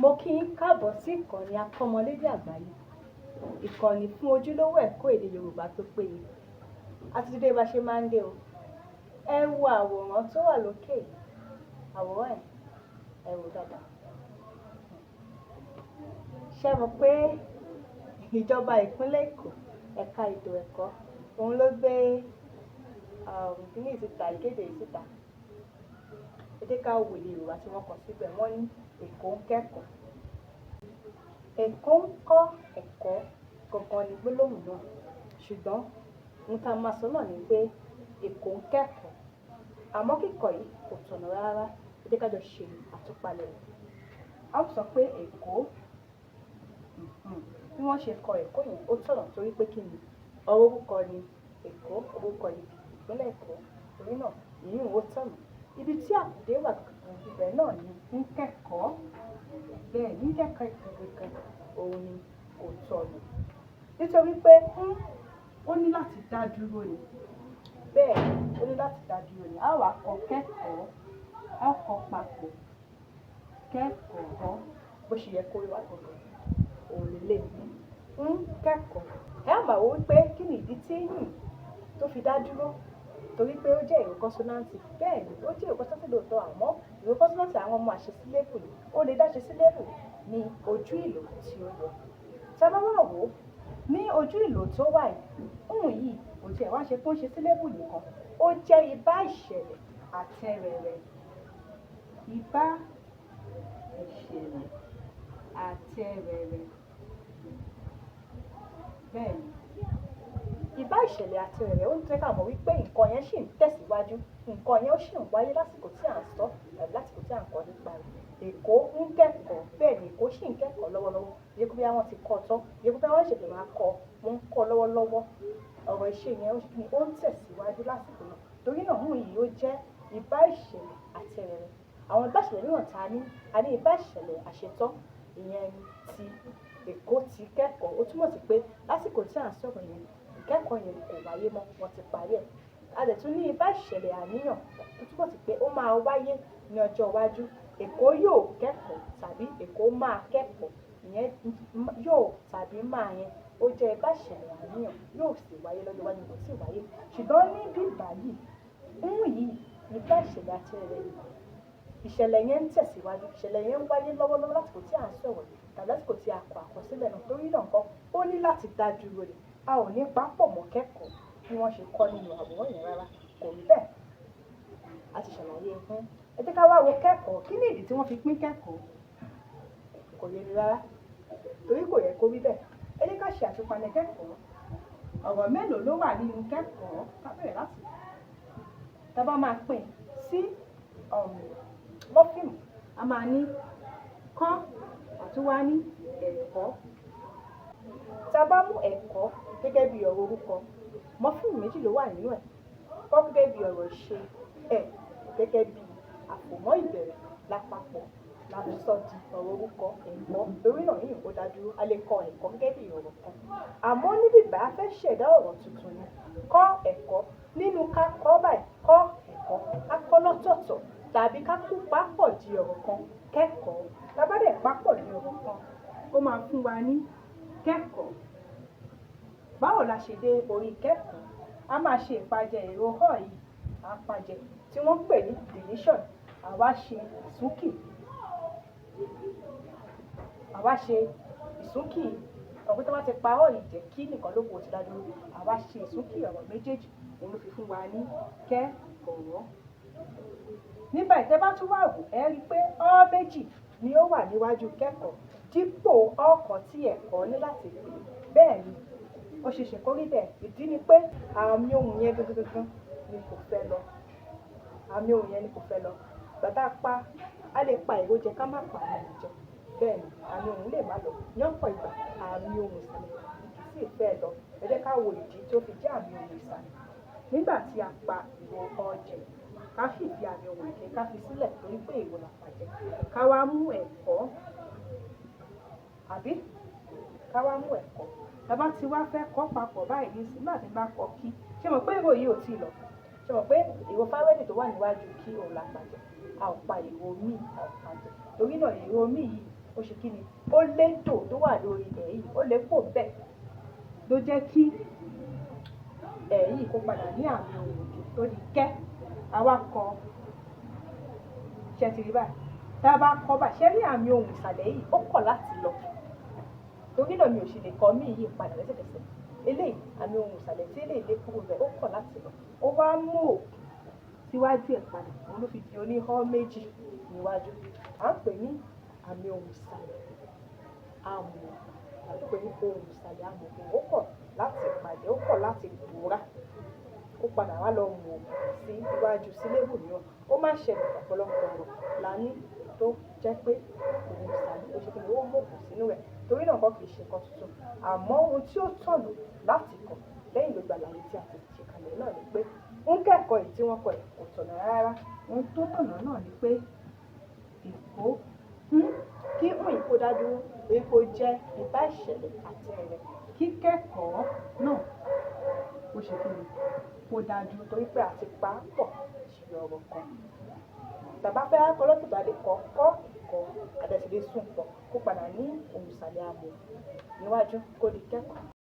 Mo kí yín káàbọ̀ sí ìkànnì Akọ́mọlédè Àgbáyé, ìkànnì fún ojúlówó ẹ̀kọ́ èdè Yorùbá tó péye. A ti dé bá ṣe máa ń dé o. Ẹ wo àwòrán tó wà lókè yìí. Àwòrán ẹ wò dáadáa. Ṣé mọ̀ pé ìjọba ìpínlẹ̀ Èkó ẹ̀ka ètò ẹ̀kọ́ òun ló gbé kíní ìsìta ìkéde ìsìta. Ẹ jẹ́ ká wo èdè Yorùbá tí wọ́n kọ síbẹ̀. Wọ́n ní Èkó ń kẹ́kọ̀ọ́. Èkó ń kọ́ ẹ̀kọ́ gangan ní gbólóhùn náà, ṣùgbọ́n ohun tá a máa sọ náà ni pé Èkó ń kẹ́kọ̀ọ́. Àmọ́ kíkọ yìí kò tọ̀nà rárá. Ẹ jẹ́ ká jọ ṣe àtúpalẹ̀ rẹ̀. A ó sọ pé Èkó, bí wọ́n ṣe kọ Èkó yẹn ó tọ̀nà torí pé kí ni orúkọ ni Èkó, orúkọ ìpínlẹ̀ Èkó. Torí náà ìyún ó tọ̀nà. Ibi tí àkùdé wà ibẹ̀ náà ni ń kẹ́kọ̀ọ́. Bẹ́ẹ̀ ní kẹ́kọ̀ọ́ ìkankan òun ni kò tọ̀nà. Nítorí pé ó ní láti dá dúró ni. Bẹ́ẹ̀ ó ní láti dá dúró ni. A wá kọ kẹ́kọ̀ọ́, a kọ papọ̀ kẹ́kọ̀ọ́ bó ṣe yẹ kó wá gbọ̀ngàn. Òun lè ń kẹ́kọ̀ọ́. Ẹ á máa wò wípé kí ni ìdí tí tó fi dá dúró? Torí pé ó jẹ́ ìró kọ́nsọ́náǹtì. Bẹ́ẹ̀ ni ó jẹ́ ìró kọ́nsọ́náǹtì lóòótọ́, àmọ́ ìró kọ́nsọ́náǹtì àwọn ọmọ àṣesílébù ni. Ó lè dá ṣesílébù ní ojú ìlò tí ó yọ. Tí a bá wà wò ó ní ojú ìlò tó wà yìí kò tiẹ̀ wá ṣe pé ó ń ṣe sílébù nìkan. Ó jẹ́ ibà ìṣẹ̀lẹ̀ àtẹrẹrẹ. Ibà ìṣẹ̀lẹ̀ àtẹrẹrẹ. Bẹ́ẹ̀ ni ibà ìṣẹ̀lẹ̀ àtẹrẹrẹ ó ń jẹ́ ká mọ̀ wípé nǹkan yẹn ṣì ń tẹ̀síwájú. Nǹkan yẹn ó ṣì ń wáyé lásìkò tí à ń sọ tàbí lásìkò tí à ń kọ́ nípa rẹ̀. Èkó ń kẹ́kọ̀ọ́. Bẹ́ẹ̀ ni Èkó ṣì ń kẹ́kọ̀ọ́ lọ́wọ́lọ́wọ́. Yẹ kó bí wọ́n ti kọ́ tán, yẹ kó bí wọ́n ṣẹ̀ṣẹ̀ máa kọ́, wọ́n ń kọ́ lọ́wọ́lọ́wọ́. Ọ̀rọ̀ ìṣe yẹn ó ń tẹ̀síwájú lásìkò náà. Torí náà yìí ó jẹ́ ibà ìṣẹ̀lẹ̀ àtẹrẹrẹ. Àwọn ibà ìṣẹ̀lẹ̀ mìíràn a ní ibà ìṣẹ̀lẹ̀ àṣetán. Ìyẹn ti Èkó ti kẹ́kọ̀ọ́. Ó túmọ̀ sí pé lásìkò tí à ń sọ̀rọ̀ yẹn, ìkẹ́kọ̀ọ́ yẹn kò wáyé mọ́, wọ́n ti parí ẹ̀. A dẹ̀ tún ní ibà ìṣẹ̀lẹ̀ àníyàn. Ó túmọ̀ sí pé ó máa wáyé ní ọjọ́ iwájú. Èkó yóò kẹ́kọ̀ọ́ tàbí Èkó máa kẹ́kọ̀ọ́. Ìyẹn yóò tàbí máa yẹn ó jẹ́ ibà ìṣẹ̀lẹ̀ àníyàn, yóò sì wáyé lọ́jọ́ iwájú, kò sì wáyé. Ṣùgbọ́n ní bíbá yìí ibà ìṣẹ̀lẹ̀ àtẹrẹrẹ yìí, ìṣẹ̀lẹ̀ yẹn ń tẹ̀síwájú. Ìṣẹ̀lẹ̀ yẹn ń wáyé lọ́wọ́lọ́wọ́ lásìkò tí à ń sọ̀rọ̀ tàbí lásìkò tí a kọ àkọsílẹ̀ náà. Torí náà nǹkan ó ní láti dá dúró ni. A ò ní papọ̀ mọ́ kẹ́kọ̀ọ́ bí wọ́n ṣe kọ́ nínú àwòrán yẹn rárá. Kò rí bẹ́ẹ̀. A ti ṣàlàyé fún. Ẹ jẹ́ ká wá wo kẹ́kọ̀ọ́. Kí ni ìdí tí wọ́n fi pín kẹ́kọ̀ọ́? Kò yé mi rárá. Torí kò yẹ kó rí bẹ́ẹ̀. Ẹ jẹ́ ká ṣe àtúpalẹ̀ kẹ́kọ̀ọ́. Ọ̀rọ̀ mélòó ló wà nínú kẹ́kọ̀ọ́? Ká bẹ̀rẹ̀ láti tá bá máa pín sí mọ́fíìmù. A máa ní kọ́ àtúwá ní ẹ̀kọ́. Tá bá mú ẹ̀kọ́ gẹ́gẹ́ bí ọ̀rọ̀ orúkọ, mọ́fíìmù méjì ló wà nínú ẹ̀. Kọ́ gẹ́gẹ́ bí ọ̀rọ̀ ìṣe, gẹ́gẹ́ bí àfòmọ́ ìbẹ̀rẹ̀ lápapọ̀ láti sọ di ọ̀rọ̀ orúkọ ẹ̀kọ́. Torí náà yìí ó dá dúró. A lè kọ ẹ̀kọ́ gẹ́gẹ́ bí ọ̀rọ̀ kan. Àmọ́ níbi ìbá fẹ́ ṣẹ̀dá ọ̀rọ̀ tuntun ni. Kọ́ ẹ̀kọ́. Nínú ká kọ́ báyìí, kọ́ ẹ̀kọ́. Ká kọ́ lọ́tọ̀ọ̀tọ̀ tàbí ká kú papọ̀ di ọ̀rọ̀ kan, kẹ́kọ̀ọ́. Tá bá dẹ̀ papọ̀ di ọ̀rọ̀ kan, ó máa fún wa ní kẹ́kọ̀ọ́. Báwo la ṣe dé orí kẹ́kọ̀ọ́? A máa ṣe ìpàjẹ èrò hall yìí. Àpàjẹ tí wọ́n pè ní deletion. Àwa ṣe ìsúnkì. Ọ̀pọ̀ tó bá ti pa hall yìí jẹ́ kí nìkan ló kù ó ti dá dúró. Àwa ṣe ìsúnkì ọ̀rọ̀ méjèèjì. Òun ló fi fún wa ní kẹ́kọ̀ọ́. Nígbà tí ẹ bá tún wà wò, ẹ rí pé ọ́ méjì ni ó wà níwájú kẹ́kọ̀ọ́ dípò ọ̀kan tí ẹ̀kọ́ ní láti pè. Bẹ́ẹ̀ ni ó ṣe ṣe kó rí bẹ́ẹ̀. Ìdí ni pé àmì ohùn yẹn gangan ni kò fẹ́ lọ. Àmì ohùn yẹn ni kò fẹ́ lọ. Bàbá a lè pa èrò jẹ ká má pa àmì jẹ. Bẹ́ẹ̀ ni àmì ohùn lè má lọ. Ní ọ̀pọ̀ ìgbà àmì ohùn ìsàlẹ̀ kì í sì fẹ́ lọ. Ẹ jẹ́ ká wo ìdí tó fi jẹ́ àmì ohùn ìsàlẹ̀. Nígbà tí a pa ìró ọ̀jẹ̀, ká fìdí àmì ohùn ìkẹ́ ká fi sílẹ̀ torí pé ìró la pàjẹ́. Ká wá mú ẹ̀kọ́. Àbí ká wá mú ẹ̀kọ́. Bàbá tí wá fẹ́ kọ́ papọ̀ báyìí ní sí láti bá kọ́ kí. Ṣé mọ̀ pé ìró yìí ò tí lọ? Ṣé mọ̀ pé ìró fáwẹ́dì tó wà níwájú kí òun la pàjẹ́? A ò pa ìró míì, a ò pàjẹ́. Torí náà ìró míì yìí ó ṣe kí ni ó lédò tó wà lórí ẹ̀ yìí ó lè pò bẹ́ẹ̀ ló jẹ́ kí ẹ̀ yìí kó padà ní àmì ohùn òkè tó di kẹ́ awakọ̀ ṣe ti rí báyìí tá a bá kọ́ bá ṣe rí àmì ohùn ìsàlẹ̀ yìí ó kọ̀ láti lọ torí náà mi ò ṣe lè kọ́ mí yìí padà lẹ́sẹ̀kẹsẹ̀ eléyìí àmì ohùn ìsàlẹ̀ tí eléyìí lé kúrò bẹ́ẹ̀ ó kọ̀ láti lọ ó wá mú òkè síwájú ẹ̀ padà òun ló fi di oníhọ́ méjì níwájú à ń pè ní àmì ohùn ìsàlẹ̀ àmọ̀ à ń pè ní ohùn ìsàlẹ̀ àmọ̀ ó kọ̀ láti pàdé ó kọ̀ láti pòórá ó padà wá lọ mú sí iwájú sí lébù mìíràn ó má ṣẹlẹ̀ ọ̀pọ̀lọpọ̀ ọ̀rọ̀ lání tó jẹ́ pé ohùn ìsàlẹ̀ ó ṣe kí ni ó mọ̀kù sínú rẹ̀ torí náà kọ́ kìí ṣe nǹkan tuntun àmọ́ ohun tí ó tọ̀nà láti kọ̀ lẹ́yìn gbogbo àlàyé tí a ti ṣe kalẹ̀ náà ni pé ń kẹ́kọ̀ọ́ èyí tí wọ́n kọ̀ ẹ̀ kò tọ̀nà rárá ohun tó tọ̀nà náà ni pé èkó kí ìkó dádúró èkó jẹ́ ìbá ìṣẹ̀lẹ̀ àti ẹ̀rẹ̀ kíkẹ́kọ̀ọ́ náà ó ṣe kí ni kó dájú torí pé àti pàápọ̀ ṣe ọ̀rọ̀ kan tàbá fẹ́ kọ́ lọ́tùbà lè kọ́ ìkọ́ àdẹ̀sílẹ̀ sùn pọ̀ kó padà ní ohùn ìsàlẹ̀ àmọ̀ níwájú kó di kẹ́kọ̀ọ́.